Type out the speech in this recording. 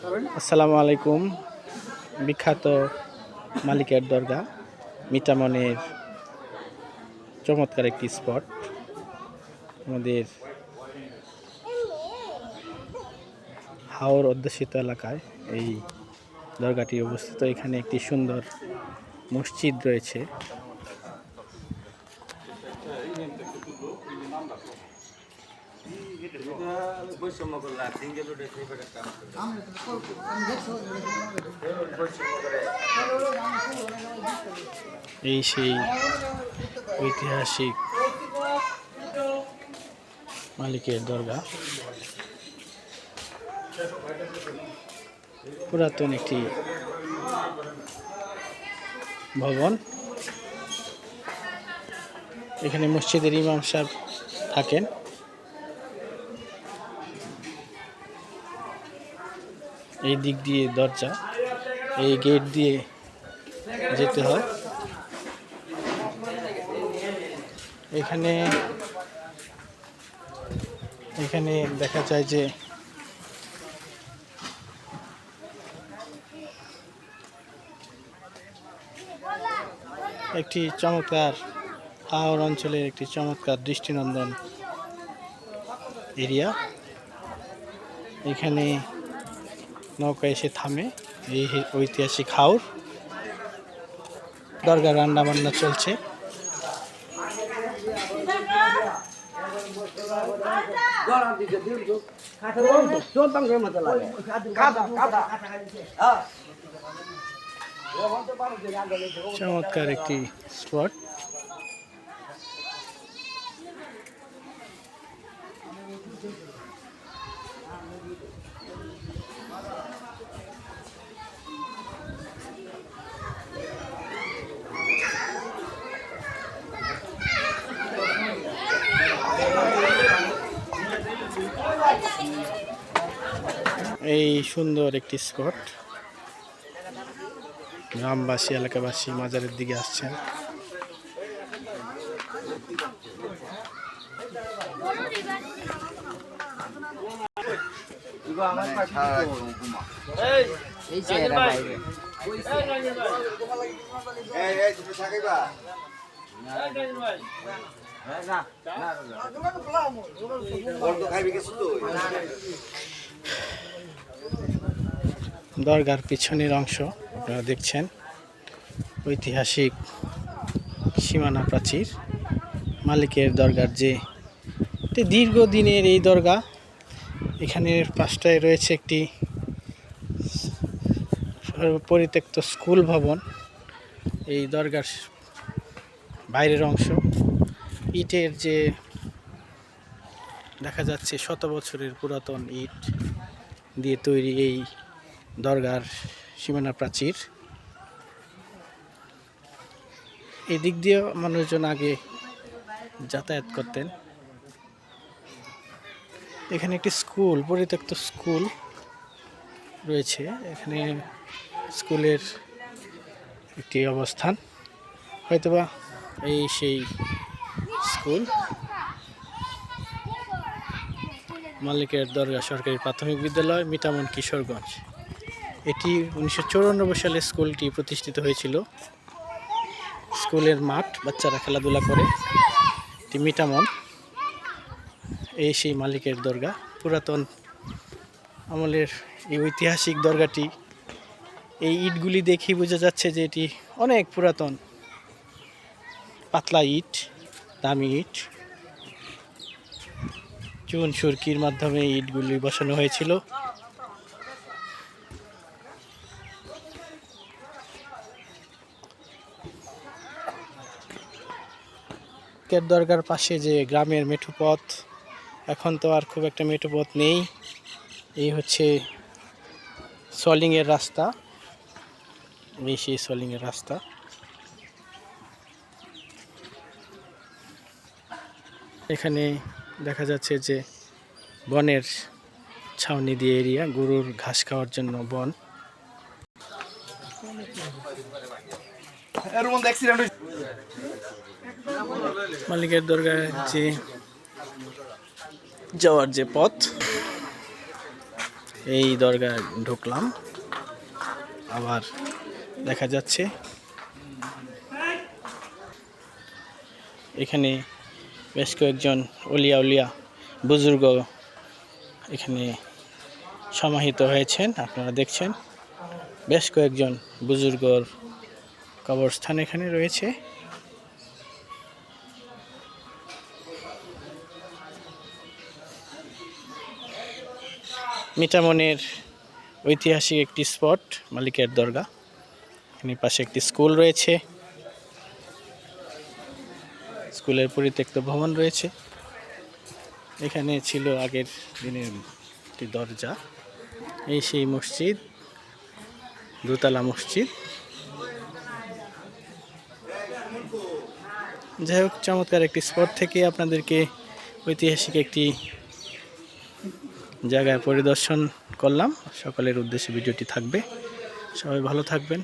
আসসালামু আলাইকুম। বিখ্যাত মালিকের দরগা মিটামনের চমৎকার একটি স্পট। আমাদের হাওর অধ্যুষিত এলাকায় এই দরগাটি অবস্থিত। এখানে একটি সুন্দর মসজিদ রয়েছে। এই সেই ঐতিহাসিক মালিকের দরগা, পুরাতন একটি ভবন। এখানে মসজিদের ইমাম সাহেব থাকেন। এই দিক দিয়ে দরজা, এই গেট দিয়ে যেতে হয়। এখানে দেখা যায় যে একটি চমৎকার হাওর অঞ্চলের একটি চমৎকার দৃষ্টিনন্দন এরিয়া। এখানে নৌকা এসে থামে। এই ঐতিহাসিক হাওর দরগা রান্না বান্না চলছে। চমৎকার একটি স্পট। এই সুন্দর একটি স্পট। গ্রামবাসী এলাকাবাসী মাজারের দিকে আসছেন। দরগার পিছনের অংশ আপনারা দেখছেন, ঐতিহাসিক সীমানা প্রাচীর। মালিকের দরগার যে দীর্ঘদিনের এই দরগা। এখানের পাশটায় রয়েছে একটি পরিত্যক্ত স্কুল ভবন। এই দরগার বাইরের অংশ ইটের যে দেখা যাচ্ছে, শত বছরের পুরাতন ইট দিয়ে তৈরি এই দরগার সীমানা প্রাচীর। এই দিক দিয়ে মানুষজন আগে যাতায়াত করতেন। এখানে একটি স্কুল, পরিত্যক্ত স্কুল রয়েছে। এখানে স্কুলের একটি অবস্থান, হয়তোবা এই সেই স্কুল। মালিকের দরগা সরকারি প্রাথমিক বিদ্যালয়, মিটামন, কিশোরগঞ্জ। এটি 1994 সালে স্কুলটি প্রতিষ্ঠিত হয়েছিল। স্কুলের মাঠ, বাচ্চারা খেলাধুলা করে। এটি মিটামন। এই সেই মালিকের দরগা, পুরাতন আমলের এই ঐতিহাসিক দরগাটি। এই ইটগুলি দেখেই বোঝা যাচ্ছে যে এটি অনেক পুরাতন। পাতলা ইট, দামি ইট, চুন সুরকির মাধ্যমে ইটগুলি বসানো হয়েছিল। দরগার পাশে যে গ্রামের মেঠো পথ, এখন তো আর খুব একটা মেঠো পথ নেই। এই হচ্ছে সলিংয়ের রাস্তা। এই সেই সলিংয়ের রাস্তা। এখানে দেখা যাচ্ছে যে বনের ছাউনি দিয়ে এরিয়া, গরুর ঘাস খাওয়ার জন্য বন। মালিকের দরগায় যে যাওয়ার যে পথ, এই দরগায় ঢুকলাম, আবার দেখা যাচ্ছে এখানে বেশ কয়েকজন উলিয়া বুজুর্গ এখানে সমাহিত হয়েছেন। আপনারা দেখছেন বেশ কয়েকজন বুজুর্গর কবরস্থান এখানে রয়েছে। মিঠামনের ঐতিহাসিক একটি স্পট মালিকের দরগা। এখানে পাশে একটি স্কুল রয়েছে, স্কুলের পরিত্যক্ত ভবন রয়েছে। এখানে ছিল আগের দিনের একটি দরজা। এই সেই মসজিদ, দোতলা মসজিদ। যাই হোক, চমৎকার একটি স্পট থেকে আপনাদেরকে ঐতিহাসিক একটি জায়গায় পরিদর্শন করলাম। সকলের উদ্দেশ্যে ভিডিওটি থাকবে। সবাই ভালো থাকবেন।